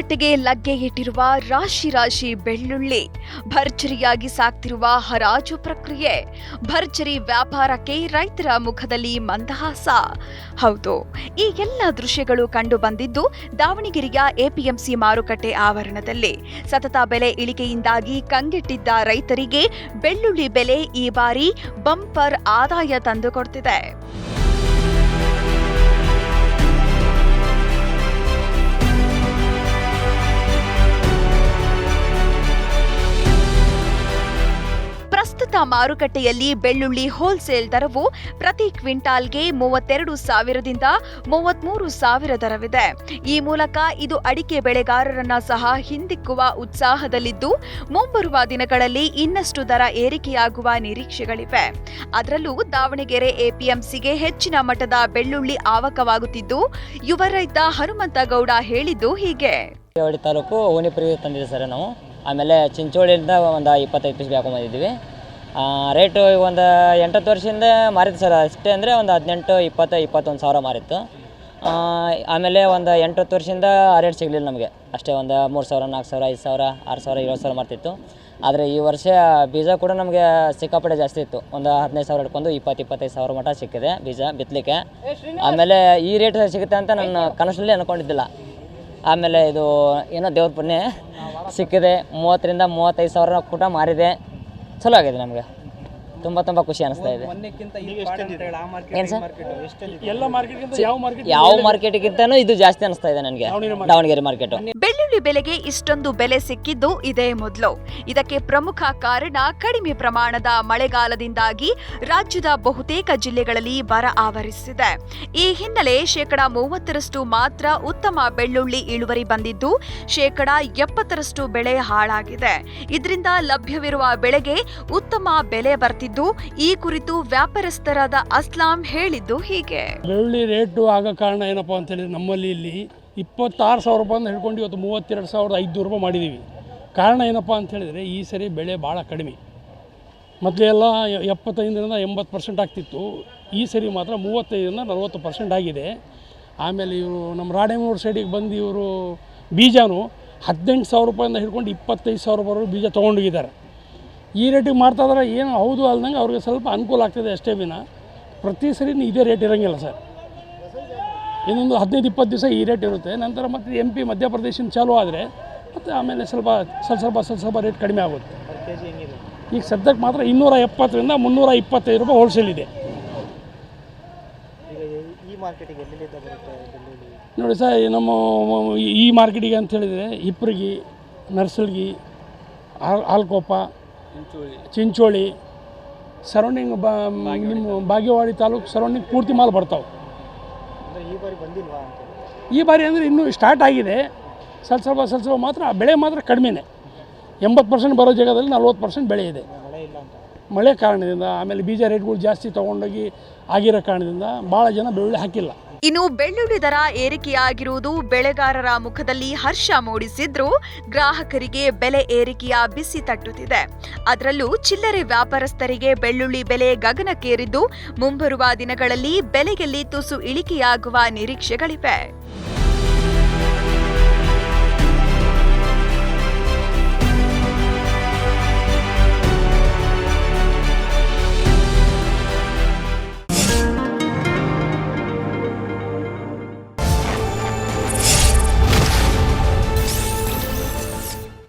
ಮಾರುಕಟ್ಟೆಗೆ ಲಗ್ಗೆ ಇಟ್ಟಿರುವ ರಾಶಿ ರಾಶಿ ಬೆಳ್ಳುಳ್ಳಿ, ಭರ್ಜರಿಯಾಗಿ ಸಾಗ್ತಿರುವ ಹರಾಜು ಪ್ರಕ್ರಿಯೆ, ಭರ್ಜರಿ ವ್ಯಾಪಾರಕ್ಕೆ ರೈತರ ಮುಖದಲ್ಲಿ ಮಂದಹಾಸ. ಹೌದು, ಈ ಎಲ್ಲ ದೃಶ್ಯಗಳು ಕಂಡು ಬಂದಿದ್ದು ದಾವಣಗೆರೆಯ ಎಪಿಎಂಸಿ ಮಾರುಕಟ್ಟೆ ಆವರಣದಲ್ಲಿ. ಸತತ ಬೆಲೆ ಇಳಿಕೆಯಿಂದಾಗಿ ಕಂಗೆಟ್ಟಿದ್ದ ರೈತರಿಗೆ ಬೆಳ್ಳುಳ್ಳಿ ಬೆಲೆ ಈ ಬಾರಿ ಬಂಪರ್ ಆದಾಯ ತಂದುಕೊಡ್ತಿದೆ. ಪ್ರಸ್ತುತ ಮಾರುಕಟ್ಟೆಯಲ್ಲಿ ಬೆಳ್ಳುಳ್ಳಿ ಹೋಲ್ಸೇಲ್ ದರವು ಪ್ರತಿ ಕ್ವಿಂಟಾಲ್ಗೆ 32,000ದಿಂದ 33,000 ದರವಿದೆ. ಈ ಮೂಲಕ ಇದು ಅಡಿಕೆ ಬೆಳೆಗಾರರನ್ನ ಸಹ ಹಿಂದಿಕ್ಕುವ ಉತ್ಸಾಹದಲ್ಲಿದ್ದು, ಮುಂಬರುವ ದಿನಗಳಲ್ಲಿ ಇನ್ನಷ್ಟು ದರ ಏರಿಕೆಯಾಗುವ ನಿರೀಕ್ಷೆಗಳಿವೆ. ಅದರಲ್ಲೂ ದಾವಣಗೆರೆ ಎಪಿಎಂಸಿಗೆ ಹೆಚ್ಚಿನ ಮಟ್ಟದ ಬೆಳ್ಳುಳ್ಳಿ ಆವಕವಾಗುತ್ತಿದ್ದು, ಯುವ ರೈತ ಹನುಮಂತಗೌಡ ಹೇಳಿದ್ದು ಹೀಗೆ. ತಾಲೂಕು ಓಣಿಪುರಿ ತಂದಿದ್ದೀವಿ ಸರ್ ನಾವು. ಆಮೇಲೆ ಚಿಂಚೋಳಿಯಿಂದ ಒಂದು 25 ಪೀಸ್ ಹಾಕೊಂಡ್ಬಂದಿದ್ದೀವಿ. ರೇಟು ಒಂದು 8 ವರ್ಷದಿಂದ ಮಾರಿತ್ತು ಸರ್. ಅಷ್ಟೇ ಅಂದರೆ ಒಂದು 18, 20, 21 ಸಾವಿರ ಮಾರಿತ್ತು. ಆಮೇಲೆ ಒಂದು 8 ವರ್ಷದಿಂದ ರೇಟ್ ಸಿಗಲಿಲ್ಲ ನಮಗೆ. ಅಷ್ಟೇ ಒಂದು 3,000, 4,000, 5,000, 6,000, 7,000 ಮಾರ್ತಿತ್ತು. ಆದರೆ ಈ ವರ್ಷ ಬೀಜ ಕೂಡ ನಮಗೆ ಸಿಕ್ಕಾಪಟ್ಟೆ ಜಾಸ್ತಿ ಇತ್ತು. ಒಂದು 15,000 ಹಿಡ್ಕೊಂಡು 20-25 ಸಾವಿರ ಮಟ್ಟ ಸಿಕ್ಕಿದೆ ಬೀಜ ಬಿತ್ತಲಿಕ್ಕೆ. ಆಮೇಲೆ ಈ ರೇಟ್ ಸಿಗುತ್ತೆ ಅಂತ ನಾನು ಕನಸಲ್ಲಿ ಅಂದ್ಕೊಂಡಿದ್ದಿಲ್ಲ. ಆಮೇಲೆ ಇದು ಏನೋ ದೇವ್ರ ಪುಣ್ಯ ಸಿಕ್ಕಿದೆ. 30ರಿಂದ 35 ಸಾವಿರ ಕೂಡ ಮಾರಿದೆ. ಚಲೋ ಆಗಿದೆ, ನಮಗೆ ತುಂಬ ಖುಷಿ ಅನಿಸ್ತಾ ಇದೆ. ಏನು ಸರ್, ಯಾವ ಮಾರ್ಕೆಟ್ಗಿಂತನೂ ಇದು ಜಾಸ್ತಿ ಅನಿಸ್ತಾ ಇದೆ ನನಗೆ, ದಾವಣಗೆರೆ ಮಾರ್ಕೆಟ್. ಬೆಳ್ಳುಳ್ಳಿ ಬೆಲೆಗೆ ಇಷ್ಟೊಂದು ಬೆಲೆ ಸಿಕ್ಕಿದ್ದು ಇದೇ ಮೊದಲು. ಇದಕ್ಕೆ ಪ್ರಮುಖ ಕಾರಣ ಕಡಿಮೆ ಪ್ರಮಾಣದ ಮಳೆಗಾಲದಿಂದಾಗಿ ರಾಜ್ಯದ ಬಹುತೇಕ ಜಿಲ್ಲೆಗಳಲ್ಲಿ ಬರ ಆವರಿಸಿದೆ. ಈ ಹಿನ್ನೆಲೆ 30% ಮಾತ್ರ ಉತ್ತಮ ಬೆಳ್ಳುಳ್ಳಿ ಇಳುವರಿ ಬಂದಿದ್ದು, 70% ಬೆಳೆ ಹಾಳಾಗಿದೆ. ಇದರಿಂದ ಲಭ್ಯವಿರುವ ಬೆಳೆಗೆ ಉತ್ತಮ ಬೆಲೆ ಬರ್ತಿದ್ದು, ಈ ಕುರಿತು ವ್ಯಾಪಾರಸ್ಥರಾದ ಅಸ್ಲಾಂ ಹೇಳಿದ್ದು ಹೀಗೆ. ಬೆಳ್ಳುಳ್ಳಿ ರೇಟು ಆಗೋ ಕಾರಣ ಏನಪ್ಪ ಅಂತ ಹೇಳಿದ್ರೆ, ನಮ್ಮಲ್ಲಿ ಇಲ್ಲಿ 26,000 ರೂಪಾಯಿಂದ ಹಿಡ್ಕೊಂಡು ಇವತ್ತು 32,500 ರೂಪಾಯಿ ಮಾಡಿದ್ದೀವಿ. ಕಾರಣ ಏನಪ್ಪ ಅಂತ ಹೇಳಿದರೆ, ಈ ಸರಿ ಬೆಳೆ ಭಾಳ ಕಡಿಮೆ. ಮೊದಲೆಲ್ಲ 75ರಿಂದ 80% ಆಗ್ತಿತ್ತು. ಈ ಸರಿ ಮಾತ್ರ 35ರಿಂದ 40% ಆಗಿದೆ. ಆಮೇಲೆ ಇವರು ನಮ್ಮ ರಾಣೆಮೂರು ಸೈಡಿಗೆ ಬಂದು ಇವರು ಬೀಜನೂ 18,000 ರೂಪಾಯಿಂದ ಹಿಡ್ಕೊಂಡು 25,000 ರೂಪಾಯಿವರೆಗೂ ಬೀಜ ತೊಗೊಂಡೋಗಿದ್ದಾರೆ. ಈ ರೇಟಿಗೆ ಮಾರ್ತಾ ಇದ್ರೆ ಏನು ಹೌದು ಅಲ್ದಂಗೆ ಅವ್ರಿಗೆ ಸ್ವಲ್ಪ ಅನುಕೂಲ ಆಗ್ತದೆ ಅಷ್ಟೇ ವಿನ ಪ್ರತಿ ಸರಿ ಇದೇ ರೇಟ್ ಇರೋಂಗಿಲ್ಲ ಸರ್. ಇನ್ನೊಂದು 15-20 ದಿವಸ ಈ ರೇಟ್ ಇರುತ್ತೆ. ನಂತರ ಮತ್ತು MP ಮಧ್ಯಪ್ರದೇಶದಿಂದ ಚಾಲೂ ಆದರೆ ಮತ್ತು ಆಮೇಲೆ ಸ್ವಲ್ಪ ರೇಟ್ ಕಡಿಮೆ ಆಗುತ್ತೆ. ಈಗ ಸದ್ಯಕ್ಕೆ ಮಾತ್ರ 270ರಿಂದ 325 ರೂಪಾಯಿ ಹೋಲ್ಸೇಲ್ ಇದೆ. ನೋಡಿ ಸರ್, ನಮ್ಮ ಈ ಮಾರ್ಕೆಟಿಗೆ ಅಂತ ಹೇಳಿದರೆ ಹಿಪ್ಪರಗಿ, ನರ್ಸಲ್ಗಿ, ಆಲ್ಕೊಪ್ಪ, ಚಿಂಚೋಳಿ ಸರೌಂಡಿಂಗ್ ನಿಮ್ಮ ಬಾಗೇವಾಡಿ ತಾಲೂಕು ಸರೌಂಡಿಂಗ್ ಪೂರ್ತಿ ಮಾಲ್ ಬರ್ತಾವೆ. ಈ ಬಾರಿ ಅಂದರೆ ಇನ್ನೂ ಸ್ಟಾರ್ಟ್ ಆಗಿದೆ. ಸ್ವಲ್ಪ ಮಾತ್ರ ಬೆಳೆ ಮಾತ್ರ ಕಡಿಮೆನೇ. 80% ಬರೋ ಜಾಗದಲ್ಲಿ 40% ಬೆಳೆ ಇದೆ. ಮಳೆ ಕಾರಣದಿಂದ, ಆಮೇಲೆ ಬೀಜ ರೇಟ್ಗಳು ಜಾಸ್ತಿ ತೊಗೊಂಡೋಗಿ ಆಗಿರೋ ಕಾರಣದಿಂದ ಭಾಳ ಜನ ಬೆಳ್ಳುಳ್ಳಿ ಹಾಕಿಲ್ಲ. ಇನ್ನು ಬೆಳ್ಳುಳ್ಳಿ ದರ ಏರಿಕೆಯಾಗಿರುವುದು ಬೆಳೆಗಾರರ ಮುಖದಲ್ಲಿ ಹರ್ಷ ಮೂಡಿಸಿದ್ರೂ, ಗ್ರಾಹಕರಿಗೆ ಬೆಲೆ ಏರಿಕೆಯ ಬಿಸಿ ತಟ್ಟುತ್ತಿದೆ. ಅದರಲ್ಲೂ ಚಿಲ್ಲರೆ ವ್ಯಾಪಾರಸ್ಥರಿಗೆ ಬೆಳ್ಳುಳ್ಳಿ ಬೆಲೆ ಗಗನಕ್ಕೇರಿದ್ದು, ಮುಂಬರುವ ದಿನಗಳಲ್ಲಿ ಬೆಲೆಯಲ್ಲಿ ತುಸು ಇಳಿಕೆಯಾಗುವ ನಿರೀಕ್ಷೆಗಳಿವೆ.